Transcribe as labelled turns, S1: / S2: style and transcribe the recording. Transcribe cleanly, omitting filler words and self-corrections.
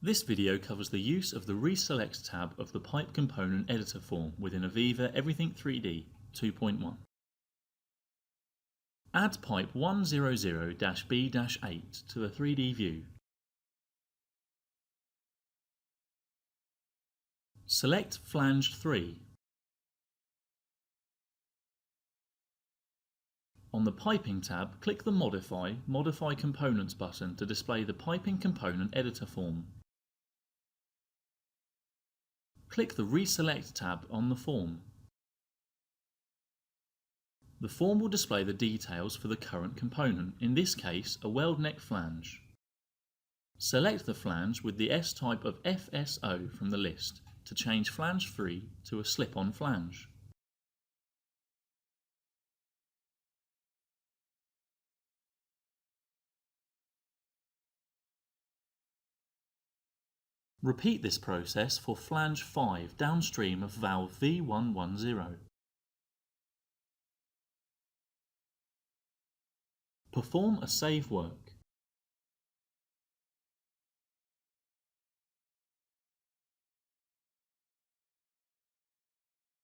S1: This video covers the use of the Reselect tab of the Pipe Component Editor form within AVEVA Everything 3D 2.1. Add pipe 100-B-8 to the 3D view. Select Flange 3. On the Piping tab, click the Modify Components button to display the Piping Component Editor form. Click the Reselect tab on the form. The form will display the details for the current component, in this case a weld neck flange. Select the flange with the S-type of FSO from the list to change flange 3 to a slip-on flange. Repeat this process for flange 5 downstream of valve V110. Perform a save work.